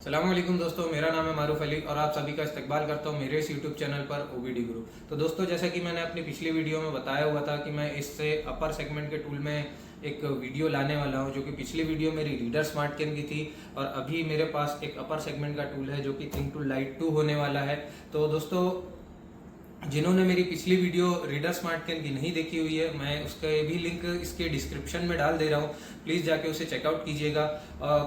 अस्सलामुअलैकुम दोस्तों, मेरा नाम है मारूफ अली और आप सभी का इस्तकबाल करता हूं मेरे इस यूट्यूब चैनल पर ओबीडी गुरु। तो दोस्तों, जैसा कि मैंने अपनी पिछली वीडियो में बताया हुआ था कि मैं इससे अपर सेगमेंट के टूल में एक वीडियो लाने वाला हूं, जो कि पिछली वीडियो मेरी रीडर स्मार्ट कैन की थी और अभी मेरे पास एक अपर सेगमेंट का टूल है जो कि थिंक टूल लाइट 2 होने वाला है। तो दोस्तों, जिन्होंने मेरी पिछली वीडियो रीडर स्मार्ट कैन की नहीं देखी हुई है, मैं उसका भी लिंक इसके डिस्क्रिप्शन में डाल दे रहा हूँ, प्लीज़ जाके उसे चेकआउट कीजिएगा।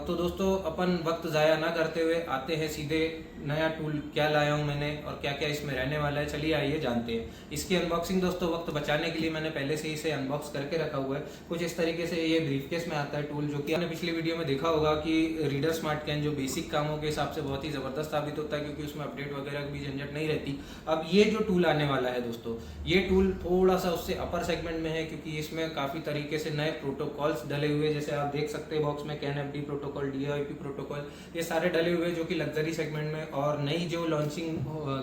तो दोस्तों, अपन वक्त ज़ाया ना करते हुए आते हैं सीधे नया टूल क्या लाया हूँ मैंने और क्या क्या इसमें रहने वाला है। चलिए आइए जानते हैं इसकी अनबॉक्सिंग। दोस्तों, वक्त बचाने के लिए मैंने पहले से इसे अनबॉक्स करके रखा हुआ है। कुछ इस तरीके से ये ब्रीफकेस में आता है टूल, जो कि आपने पिछली वीडियो में देखा होगा कि रीडर स्मार्ट कैन जो बेसिक कामों के हिसाब से बहुत ही ज़बरदस्त साबित होता है, क्योंकि उसमें अपडेट वगैरह की भी झंझट नहीं रहती। अब ये जो टूल आने वाला है दोस्तों, ये टूल थोड़ा सा उससे अपर सेगमेंट में है, क्योंकि इसमें काफ़ी तरीके से नए प्रोटोकॉल्स डले हुए, जैसे आप देख सकते हैं बॉक्स में कैन-एफडी प्रोटोकॉल, DIP प्रोटोकॉल, ये सारे डले हुए जो कि लग्जरी सेगमेंट में और नई जो लॉन्चिंग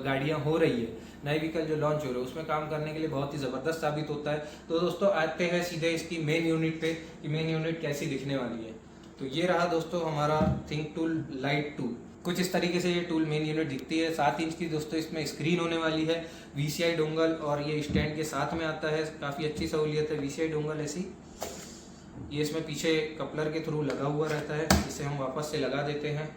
गाड़ियां हो रही है, नए व्हीकल जो लॉन्च हो रहे हैं उसमें काम करने के लिए बहुत ही ज़बरदस्त साबित होता है। तो दोस्तों, आते हैं सीधे इसकी मेन यूनिट पे कि मेन यूनिट कैसी दिखने वाली है। तो ये रहा दोस्तों हमारा थिंक टूल लाइट 2। कुछ इस तरीके से ये टूल मेन यूनिट दिखती है। 7 इंच की दोस्तों इसमें स्क्रीन होने वाली है, VCI डोंगल और ये स्टैंड के साथ में आता है। काफ़ी अच्छी सहूलियत है। VCI डोंगल ऐसी ये इसमें पीछे कपलर के थ्रू लगा हुआ रहता है, इसे हम वापस से लगा देते हैं।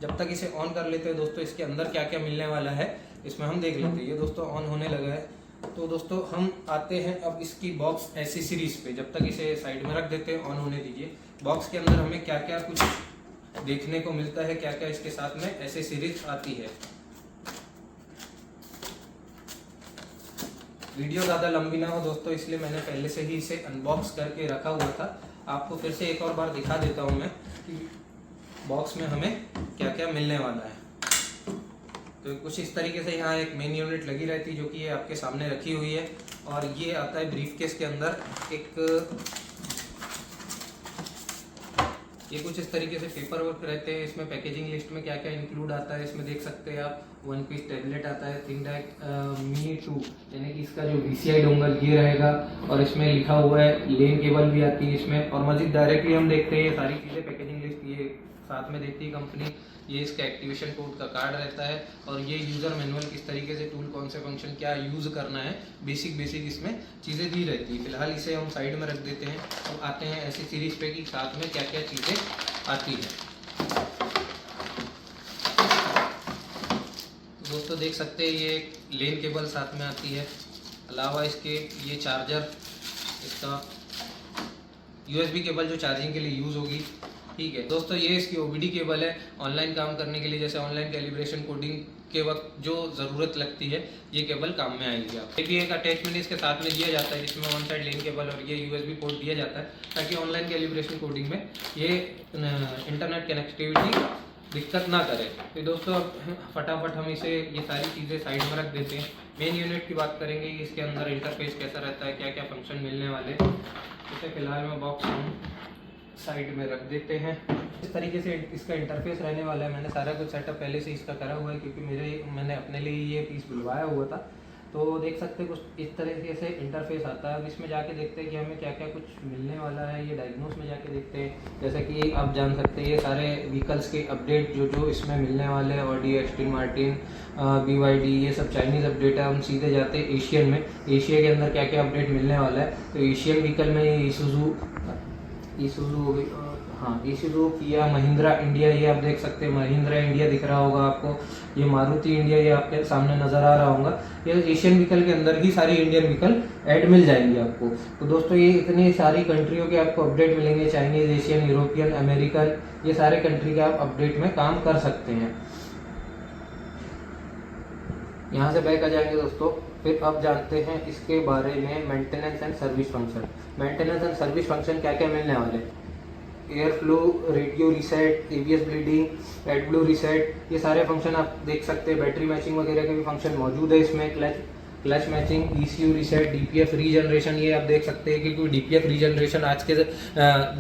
जब तक इसे ऑन कर लेते हैं दोस्तों, इसके अंदर क्या क्या मिलने वाला है इसमें हम देख लेते हैं। ये दोस्तों ऑन होने लगा है। तो दोस्तों, हम आते हैं अब इसकी बॉक्स एसेसरीज पे। जब तक इसे साइड में रख देते हैं, ऑन होने दीजिए। बॉक्स के अंदर हमें क्या क्या कुछ देखने को मिलता है, क्या क्या इसके साथ में एसेसरीज आती है। वीडियो ज़्यादा लंबी ना हो दोस्तों, इसलिए मैंने पहले से ही इसे अनबॉक्स करके रखा हुआ था। आपको फिर से एक और बार दिखा देता हूँ मैं कि बॉक्स में हमें क्या क्या मिलने वाला है। तो कुछ इस तरीके से यहाँ एक मेन यूनिट लगी रहती है, जो कि ये आपके सामने रखी हुई है। और ये आता है ब्रीफकेस के अंदर एक, ये कुछ इस तरीके से पेपर वर्क रहते हैं। इसमें पैकेजिंग लिस्ट में क्या क्या इंक्लूड आता है इसमें देख सकते हैं आप। 1 पीस टैबलेट आता है, थिंकटैक मी 2, यानी कि इसका जो VCI डोंगल ये रहेगा। और इसमें लिखा हुआ है लेन केबल भी आती है इसमें। और मजीद डायरेक्टली हम देखते हैं ये सारी चीज़ें, पैकेजिंग लिस्ट ये साथ में देती है कंपनी। ये इसका एक्टिवेशन कोड का कार्ड रहता है और ये यूज़र मैनुअल, किस तरीके से टूल, कौन से फंक्शन क्या यूज़ करना है, बेसिक इसमें चीज़ें दी रहती है। फिलहाल इसे हम साइड में रख देते हैं। अब आते हैं ऐसी सीरीज पे कि साथ में क्या क्या चीज़ें आती है। तो दोस्तों देख सकते हैं ये लेन केबल साथ में आती है। अलावा इसके ये चार्जर, इसका USB केबल जो चार्जिंग के लिए यूज़ होगी, ठीक है दोस्तों। ये इसकी OBD केबल है, ऑनलाइन काम करने के लिए, जैसे ऑनलाइन कैलिब्रेशन कोडिंग के वक्त जो ज़रूरत लगती है, ये केबल काम में आएगी। आप ये भी एक अटैचमेंट इसके साथ में दिया जाता है, जिसमें 1 साइड लेन केबल और ये USB पोर्ट दिया जाता है, ताकि ऑनलाइन कैलिब्रेशन कोडिंग में ये इंटरनेट कनेक्टिविटी दिक्कत ना करे। तो दोस्तों, अब फटाफट हम इसे ये सारी चीज़ें साइड में रख देते हैं। मेन यूनिट की बात करेंगे, इसके अंदर इंटरफेस कैसा रहता है, क्या क्या फंक्शन मिलने वाले। इसे फिलहाल मैं बॉक्स हम साइड में रख देते हैं। इस तरीके से इसका इंटरफेस रहने वाला है। मैंने सारा कुछ सेटअप पहले से इसका करा हुआ है, क्योंकि मैंने अपने लिए ये पीस बुलवाया हुआ था। तो देख सकते हैं कुछ इस तरीके से इंटरफेस आता है। अब इसमें जाके देखते हैं कि हमें क्या क्या कुछ मिलने वाला है। ये डायग्नोस में जाके देखते हैं। जैसे कि आप जान सकते हैं ये सारे व्हीकल्स के अपडेट जो इसमें मिलने वाले हैं, ऑडी, एस्टन मार्टिन, BYD, ये सब चाइनीज़ अपडेट है। हम सीधे जाते हैं एशियन में। एशिया के अंदर क्या क्या अपडेट मिलने वाला है। तो एशियन व्हीकल में ये ईसुजू किया, महिंद्रा इंडिया, ये आप देख सकते हैं महिंद्रा इंडिया दिख रहा होगा आपको। ये मारुति इंडिया, ये आपके सामने नज़र आ रहा होगा। ये एशियन व्हीकल के अंदर ही सारी इंडियन व्हीकल ऐड मिल जाएंगे आपको। तो दोस्तों, ये इतनी सारी कंट्रियों के आपको अपडेट मिलेंगे, चाइनीज़, एशियन, यूरोपियन, अमेरिकन, ये सारे कंट्री के आप अपडेट में काम कर सकते हैं। यहाँ से बैक आ जाएंगे दोस्तों। फिर अब जानते हैं इसके बारे में maintenance and service function. Maintenance and service function क्या क्या मिलने वाले, air flow, radio reset, ABS bleeding, AdBlue reset, ये सारे फंक्शन आप देख सकते हैं। बैटरी मैचिंग वगैरह के भी फंक्शन मौजूद है इसमें। Clutch clutch matching, ECU reset, DPF regeneration. ये आप देख सकते हैं कि कोई DPF रीजनरेशन आज के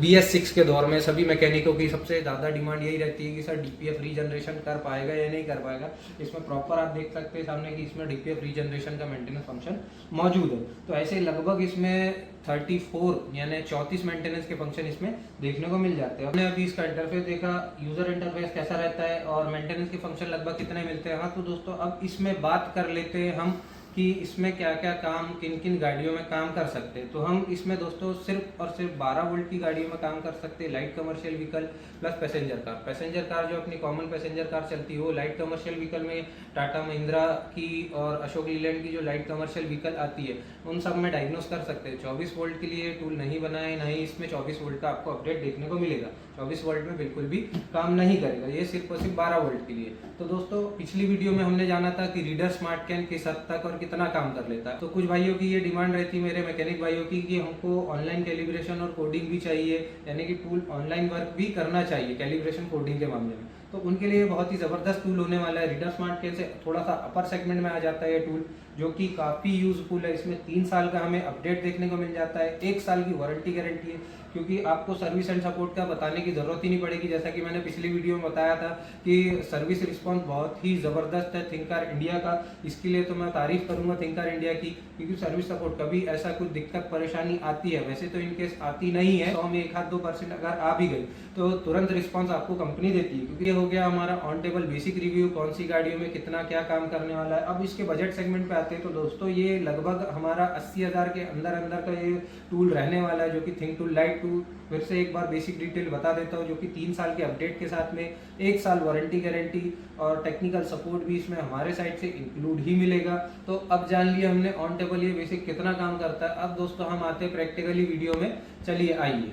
BS6 के दौर में सभी मैकेनिकों की सबसे ज़्यादा डिमांड यही रहती है कि सर DPF रीजनरेशन कर पाएगा या नहीं कर पाएगा। इसमें प्रॉपर आप देख सकते हैं सामने कि इसमें DPF रीजनरेशन का मेंटेनेंस फंक्शन मौजूद है। तो ऐसे लगभग इसमें 34 यानी 34 मेंटेनेंस के फंक्शन इसमें देखने को मिल जाते हैं। हमने अभी इसका इंटरफेस देखा, यूजर इंटरफेस कैसा रहता है और मेंटेनेंस के फंक्शन लगभग कितने मिलते हैं। हाँ तो दोस्तों अब इसमें बात कर लेते हैं हम कि इसमें क्या क्या काम किन किन गाड़ियों में काम कर सकते हैं। तो हम इसमें दोस्तों सिर्फ और सिर्फ 12 वोल्ट की गाड़ियों में काम कर सकते हैं, light commercial vehicle plus passenger car. Passenger car जो अपनी कॉमन पैसेंजर कार चलती है वो लाइट कमर्शियल व्हीकल में टाटा महिंद्रा की और अशोक लीलैंड की जो लाइट कमर्शियल व्हीकल आती है उन सब में डायग्नोस कर सकते हैं। 24 वोल्ट के लिए टूल नहीं बना है, नहीं इसमें 24 वोल्ट का आपको अपडेट देखने को मिलेगा। 24 वोल्ट में बिल्कुल भी काम नहीं करेगा, ये सिर्फ और सिर्फ 12 वोल्ट के लिए। तो दोस्तों पिछली वीडियो में हमने जाना था कि रीडर स्मार्ट कैन किस हद तक और कितना काम कर लेता है। तो कुछ भाइयों की ये डिमांड रहती है, मेरे मैकेनिक भाइयों की, कि हमको ऑनलाइन कैलिब्रेशन और कोडिंग भी चाहिए, यानी कि टूल ऑनलाइन वर्क भी करना चाहिए कैलिब्रेशन कोडिंग के मामले में। तो उनके लिए बहुत ही ज़बरदस्त टूल होने वाला है। रीडर स्मार्ट कैन से थोड़ा सा अपर सेगमेंट में आ जाता है ये टूल, जो कि काफ़ी यूजफुल है। इसमें 3 साल का हमें अपडेट देखने को मिल जाता है, 1 साल की वारंटी गारंटी है, क्योंकि आपको सर्विस एंड सपोर्ट का बताने की ज़रूरत ही नहीं पड़ेगी। जैसा कि मैंने पिछली वीडियो में बताया था कि सर्विस रिस्पॉन्स बहुत ही ज़बरदस्त है थिंकर इंडिया का। इसके लिए तो मैं तारीफ़ करूँगा थिंकर इंडिया की, क्योंकि सर्विस सपोर्ट कभी ऐसा कुछ दिक्कत परेशानी आती है, वैसे तो इनकेस आती नहीं है, 100 में 1-2% अगर आ भी गई तो तुरंत रिस्पॉन्स आपको कंपनी देती है। क्योंकि ये हो गया हमारा ऑन टेबल बेसिक रिव्यू, कौन सी गाड़ियों में कितना क्या काम करने वाला है। अब इसके बजट सेगमेंट पे आते हैं तो दोस्तों ये लगभग हमारा 80,000 के अंदर अंदर का ये टूल रहने वाला है, जो कि थिंक टूल लाइट टूल। फिर से एक बार बेसिक डिटेल बता देता हूँ, जो कि 3 साल के अपडेट के साथ में 1 साल वारंटी गारंटी और टेक्निकल सपोर्ट भी इसमें हमारे साइड से इंक्लूड ही मिलेगा। तो अब जान लिया हमने ऑन टेबल ये बेसिक कितना काम करता है। अब दोस्तों हम आते हैं प्रैक्टिकली वीडियो में, चलिए आइए।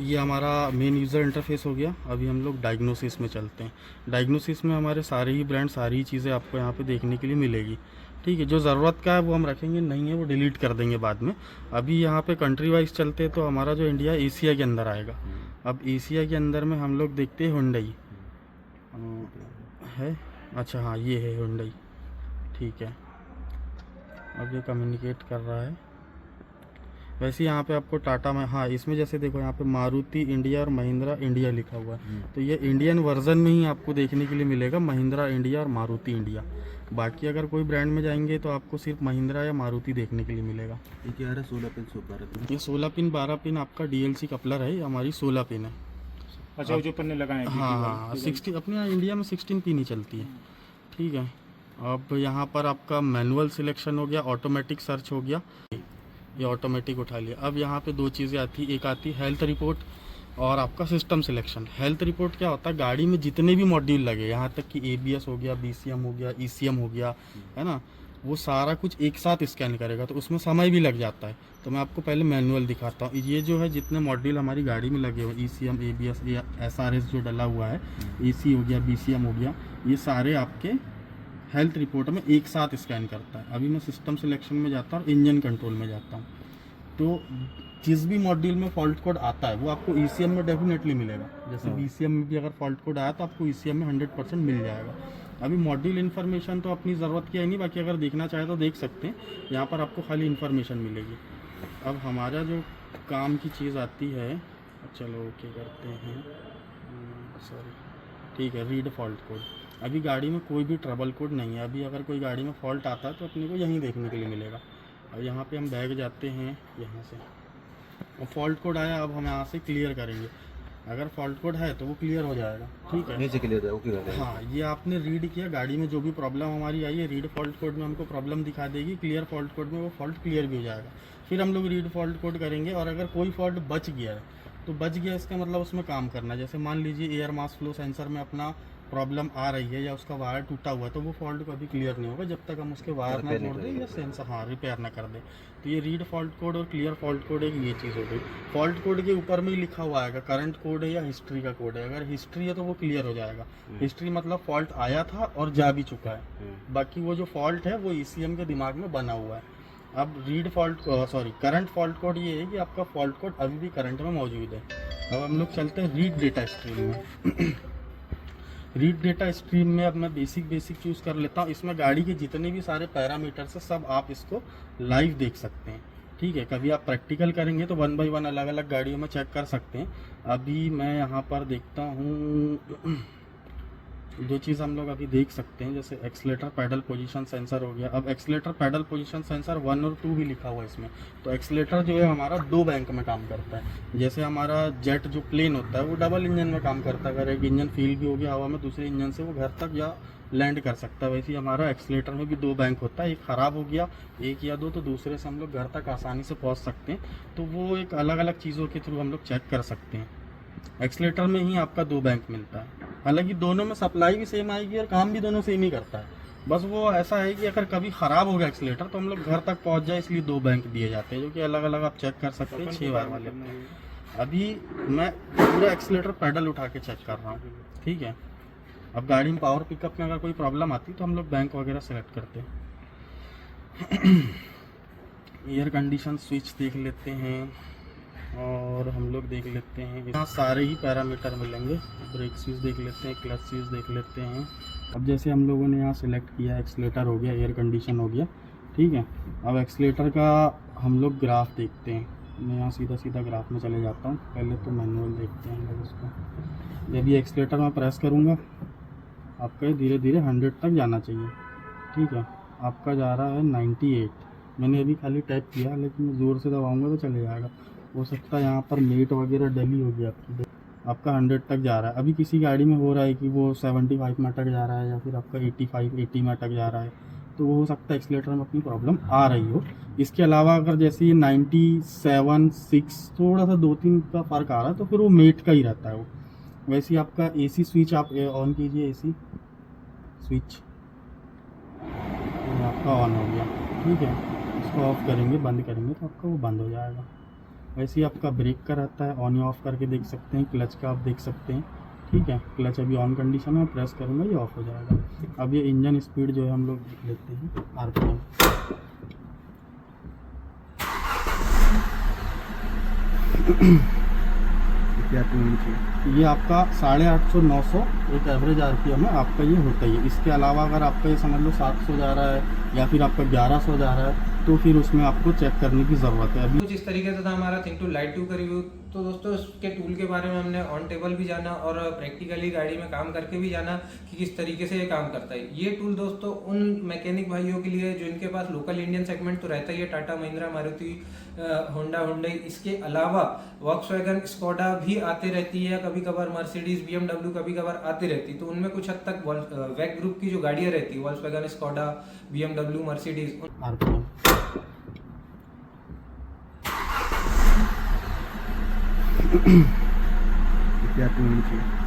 ये हमारा मेन यूज़र इंटरफेस हो गया। अभी हम लोग डायग्नोसिस में चलते हैं। डायग्नोसिस में हमारे सारे ही ब्रांड, सारी ही चीज़ें आपको यहाँ पे देखने के लिए मिलेगी। ठीक है, जो ज़रूरत का है वो हम रखेंगे, नहीं है वो डिलीट कर देंगे बाद में। अभी यहाँ पे कंट्री वाइज चलते हैं तो हमारा जो इंडिया एशिया के अंदर आएगा। अब एशिया के अंदर में हम लोग देखते हैं हुंडई है। अच्छा हाँ, ये है हुंडई। ठीक है, अब ये कम्युनिकेट कर रहा है। वैसे यहाँ पे आपको टाटा में, हाँ इसमें जैसे देखो यहाँ पे मारुति इंडिया और महिंद्रा इंडिया लिखा हुआ है, तो ये इंडियन वर्जन में ही आपको देखने के लिए मिलेगा, महिंद्रा इंडिया और मारुति इंडिया। बाकी अगर कोई ब्रांड में जाएंगे तो आपको सिर्फ महिंद्रा या मारुति देखने के लिए मिलेगा। ये क्या है? 16 पिन 12 पिन। ये 16 पिन 12 पिन आपका DLC कपलर है, हमारी 16 पिन है। अच्छा, वो जो पन्ने लगाए हैं। हाँ 60, अपने यहाँ इंडिया में 16 पिन ही चलती है। ठीक है, अब यहाँ पर आपका मैनुअल सिलेक्शन हो गया, ऑटोमेटिक सर्च हो गया, ये ऑटोमेटिक उठा लिया। अब यहाँ पे 2 चीज़ें आती, एक आती हेल्थ रिपोर्ट और आपका सिस्टम सिलेक्शन। हेल्थ रिपोर्ट क्या होता है, गाड़ी में जितने भी मॉड्यूल लगे, यहाँ तक कि ABS हो गया, BCM हो गया, ECM हो गया, है ना, वो सारा कुछ एक साथ स्कैन करेगा, तो उसमें समय भी लग जाता है। तो मैं आपको पहले मैनुअल दिखाता हूँ। ये जो है जितने मॉड्यूल हमारी गाड़ी में लगे हुए, ECM, ABS, SRS जो डला हुआ है, AC हो गया, BCM हो गया, ये सारे आपके हेल्थ रिपोर्ट में एक साथ स्कैन करता है। अभी मैं सिस्टम सिलेक्शन में जाता हूँ, इंजन कंट्रोल में जाता हूँ, तो जिस भी मॉड्यूल में फॉल्ट कोड आता है वो आपको ECM में डेफिनेटली मिलेगा। जैसे BCM में भी अगर फॉल्ट कोड आया तो आपको ECM में 100% मिल जाएगा। अभी मॉड्यूल इन्फॉर्मेशन तो अपनी ज़रूरत की है नहीं, बाकी अगर देखना चाहे तो देख सकते हैं, यहाँ पर आपको खाली इन्फॉर्मेशन मिलेगी। अब हमारा जो काम की चीज़ आती है, चलो ओके करते हैं, सॉरी ठीक है, रीड फॉल्ट कोड। अभी गाड़ी में कोई भी ट्रबल कोड नहीं है। अभी अगर कोई गाड़ी में फॉल्ट आता है तो अपने को यहीं देखने के लिए मिलेगा। अब यहाँ पे हम बैग जाते हैं, यहाँ से और फॉल्ट कोड आया, अब हम यहाँ से क्लियर करेंगे। अगर फॉल्ट कोड है तो वो क्लियर हो जाएगा। ठीक है, नीचे क्लियर है, ओके कर देंगे। हाँ, ये आपने रीड किया, गाड़ी में जो भी प्रॉब्लम हमारी आई है, रीड फॉल्ट कोड में हमको प्रॉब्लम दिखा देगी, क्लियर फॉल्ट कोड में वो फॉल्ट क्लियर भी हो जाएगा। फिर हम लोग रीड फॉल्ट कोड करेंगे, और अगर कोई फॉल्ट बच गया है तो बच गया, इसका मतलब उसमें काम करना है। जैसे मान लीजिए एयर मास फ्लो सेंसर में अपना प्रॉब्लम आ रही है या उसका वायर टूटा हुआ है, तो वो फॉल्ट कभी क्लियर नहीं होगा जब तक हम उसके वायर ना जोड़ दें या सेंसर रिपेयर ना कर दें। तो ये रीड फॉल्ट कोड और क्लियर फॉल्ट कोड एक ये चीज़ हो गई। फॉल्ट कोड के ऊपर में ही लिखा हुआ आएगा करंट कोड है या हिस्ट्री का कोड है। अगर हिस्ट्री है तो वो क्लियर हो जाएगा। हिस्ट्री मतलब फॉल्ट आया था और जा भी चुका है, बाकी वो जो फॉल्ट है वो ECM के दिमाग में बना हुआ है। अब read fault current fault code ये है कि आपका फॉल्ट कोड अभी भी करंट में मौजूद है। अब हम लोग चलते हैं रीड डेटा स्ट्रीम में। रीड डेटा स्ट्रीम में अब मैं बेसिक चूज़ कर लेता हूँ। इसमें गाड़ी के जितने भी सारे पैरामीटर्स है सब आप इसको लाइव देख सकते हैं। ठीक है, कभी आप प्रैक्टिकल करेंगे तो 1 बाय 1 अलग अलग गाड़ियों में चेक कर सकते हैं। अभी मैं यहाँ पर देखता हूँ, दो चीज़ हम लोग अभी देख सकते हैं, जैसे एक्सीलेटर पैडल पोजीशन सेंसर हो गया। अब एक्सीलेटर पैडल पोजीशन सेंसर 1 और 2 भी लिखा हुआ है इसमें। तो एक्सीलेटर जो है हमारा 2 बैंक में काम करता है। जैसे हमारा जेट जो प्लेन होता है वो डबल इंजन में काम करता है। अगर एक इंजन फील भी हो गया हवा में, दूसरे इंजन से वो घर तक या लैंड कर सकता है। वैसे ही हमारा एक्सीलेटर में भी 2 बैंक होता है। एक ख़राब हो गया, एक या 2, तो दूसरे से हम लोग घर तक आसानी से पहुँच सकते हैं। तो वो एक अलग अलग चीज़ों के थ्रू हम लोग चेक कर सकते हैं। एक्सीलेटर में ही आपका 2 बैंक मिलता है। हालांकि दोनों में सप्लाई भी सेम आएगी और काम भी दोनों सेम ही करता है। बस वो ऐसा है कि अगर कभी ख़राब हो गया एक्सीलेटर तो हम लोग घर तक पहुंच जाए, इसलिए 2 बैंक दिए जाते हैं, जो कि अलग अलग आप चेक कर सकते हैं 6 बार वाले। अभी मैं पूरा एक्सीलेटर पैडल उठा के चेक कर रहा हूँ। ठीक है, अब गाड़ी में पावर पिकअप में अगर कोई प्रॉब्लम आती तो हम लोग बैंक वगैरह सेलेक्ट करते हैं। एयर कंडीशन स्विच देख लेते हैं और हम लोग देख लेते हैं, यहाँ सारे ही पैरामीटर मिलेंगे। ब्रेक स्विच देख लेते हैं, क्लच स्विच देख लेते हैं। अब जैसे हम लोगों ने यहाँ सेलेक्ट किया, एक्सीलेटर हो गया, एयर कंडीशन हो गया। ठीक है, अब एक्सीलेटर का हम लोग ग्राफ देखते हैं। मैं यहाँ सीधा ग्राफ में चले जाता हूँ। पहले तो मैनुअल देखते हैं हम लोग इसको। जब ये एक्सीलेटर मैं प्रेस करूँगा आपका धीरे धीरे 100 तक जाना चाहिए। ठीक है, आपका जा रहा है 98। मैंने अभी खाली टैप किया, लेकिन ज़ोर से दबाऊँगा तो चले जाएगा। हो सकता है यहाँ पर मेट वगैरह डली होगी आपका 100 तक जा रहा है। अभी किसी गाड़ी में हो रहा है कि वो 75 में अटक जा रहा है या फिर आपका 80 में अटक जा रहा है, तो वो हो सकता है एक्सीलेटर में अपनी प्रॉब्लम आ रही हो। इसके अलावा अगर जैसे ये 97, 6 थोड़ा सा 2-3 का फ़र्क आ रहा है तो फिर वो मेट का ही रहता है वो। वैसे ही आपका AC स्विच आप ऑन कीजिए, AC स्विच आपका ऑन हो गया। ठीक है, इसको ऑफ करेंगे, बंद करेंगे तो आपका वो बंद हो जाएगा। वैसे ही आपका ब्रेक का रहता है, ऑन या ऑफ करके देख सकते हैं। क्लच का आप देख सकते हैं। ठीक है, क्लच अभी ऑन कंडीशन में, प्रेस करूँगा ये ऑफ हो जाएगा। अब ये इंजन स्पीड जो है हम लोग देख लेते हैं, RPM। ये आपका 850-900 एक एवरेज RPM है आपका, ये होता ही है। इसके अलावा अगर आपका ये समझ लो 700 जा रहा है या फिर आपका 1100 जा रहा है तो फिर उसमें आपको चेक करने की ज़रूरत है। अभी कुछ इस तरीके से था हमारा थिंक टू लाइट 2 का रिव्यू। तो दोस्तों इसके टूल के बारे में हमने ऑन टेबल भी जाना और प्रैक्टिकली गाड़ी में काम करके भी जाना कि किस तरीके से ये काम करता है। ये टूल दोस्तों उन मैकेनिक भाइयों के लिए जो इनके पास लोकल इंडियन सेगमेंट तो रहता ही है, टाटा महिंद्रा, मारुति, होंडा, हुंडई। इसके अलावा वॉक्सवैगन, स्कोडा भी आते रहती है, कभी कभार मर्सिडीज, BMW कभी कभार आती रहती है। तो उनमें कुछ हद तक वैग ग्रुप की जो गाड़ियाँ रहती है, वॉक्सवैगन, स्कोडा, BMW, मर्सिडीज,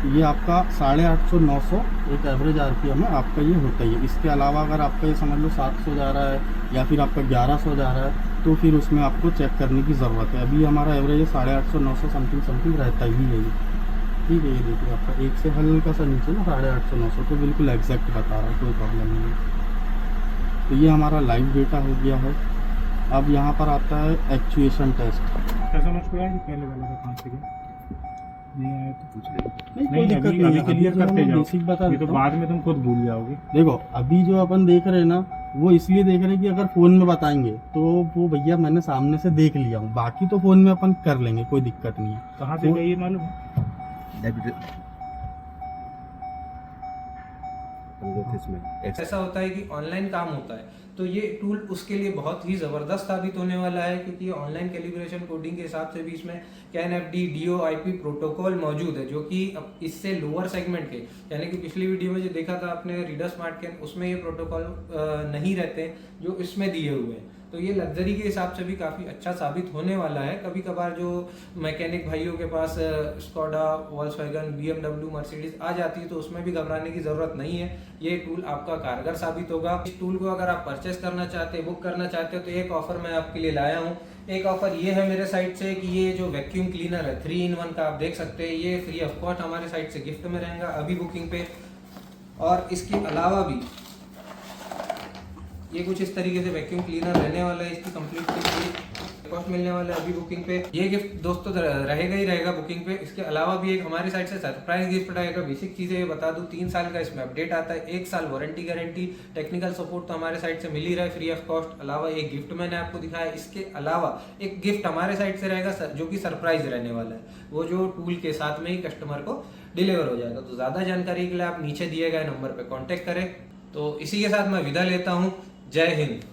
ये आपका 850-900 एक एवरेज RPM है आपका, ये होता ही है। इसके अलावा अगर आपका ये समझ लो 700 जा रहा है या फिर आपका 1100 जा रहा है तो फिर उसमें आपको चेक करने की ज़रूरत है। अभी हमारा एवरेज है 850-900 समथिंग रहता ही है ये। ठीक है, ये देखिए आपका एक से हल्का सा नीचे ना 850-900, तो बिल्कुल एग्जैक्ट बता रहा है, कोई प्रॉब्लम नहीं है। तो ये हमारा लाइव डेटा हो गया है। अब यहाँ पर आता है एक्चुएशन टेस्ट। कैसा मुझ पड़ा है कि पहले वाला का 5 सेकंड नहीं आया तो पूछ लेंगे। कोई दिक्कत नहीं है, अभी क्लियर करते जाओ, बेसिक बता ये देता तो हूँ। बाद में तुम खुद भूल जाओगे। देखो अभी जो अपन देख रहे हैं ना, वो इसलिए देख रहे हैं कि अगर फ़ोन में बताएंगे तो वो भैया मैंने सामने से देख लिया हूँ, बाकी तो फ़ोन में अपन कर लेंगे, कोई दिक्कत नहीं है। कहाँ से गई ये मालूम है? ऐसा होता है कि ऑनलाइन काम होता है तो ये टूल उसके लिए बहुत ही ज़बरदस्त साबित होने वाला है, क्योंकि ये ऑनलाइन कैलिब्रेशन कोडिंग के हिसाब से भी इसमें CAN-FD DOIP प्रोटोकॉल मौजूद है, जो कि इससे लोअर सेगमेंट के, यानी कि पिछली वीडियो में जो देखा था आपने रीडर स्मार्ट कैन, उसमें ये प्रोटोकॉल नहीं रहते जो इसमें दिए हुए हैं। तो ये लग्जरी के हिसाब से भी काफ़ी अच्छा साबित होने वाला है। कभी कभार जो मैकेनिक भाइयों के पास स्कोडा, वॉल्क्सवैगन, BMW, मर्सिडीज आ जाती है तो उसमें भी घबराने की ज़रूरत नहीं है। ये टूल आपका कारगर साबित होगा। इस टूल को अगर आप परचेस करना चाहते हैं, बुक करना चाहते हो, तो एक ऑफर मैं आपके लिए लाया हूँ। एक ऑफर ये है मेरे साइड से कि ये जो वैक्यूम क्लीनर है 3-in-1 का, आप देख सकते हैं, ये फ्री ऑफ कॉस्ट हमारे साइड से गिफ्ट में रहेगा अभी बुकिंग पे। और इसके अलावा भी ये कुछ इस तरीके से वैक्यूम क्लीनर रहने वाला है। इसकी कंप्लीट कॉस्ट मिलने वाला है अभी बुकिंग पे। ये गिफ्ट दोस्तों रहेगा ही रहेगा बुकिंग पे। इसके अलावा भी एक हमारी साइड से सरप्राइज गिफ्ट रहेगा। बेसिक चीजें ये बता दूं, 3 साल का इसमें अपडेट आता है, 1 साल वारंटी गारंटी, टेक्निकल सपोर्ट तो हमारे साइड से मिल ही रहा है फ्री ऑफ कॉस्ट। अलावा एक गिफ्ट मैंने आपको दिखाया, इसके अलावा एक गिफ्ट हमारे साइड से रहेगा जो कि सरप्राइज रहने वाला है, वो जो टूल के साथ में ही कस्टमर को डिलीवर हो जाएगा। तो ज्यादा जानकारी के लिए आप नीचे दिए गए नंबर पे कांटेक्ट करें। तो इसी के साथ मैं विदा लेता हूँ। जय हिंद।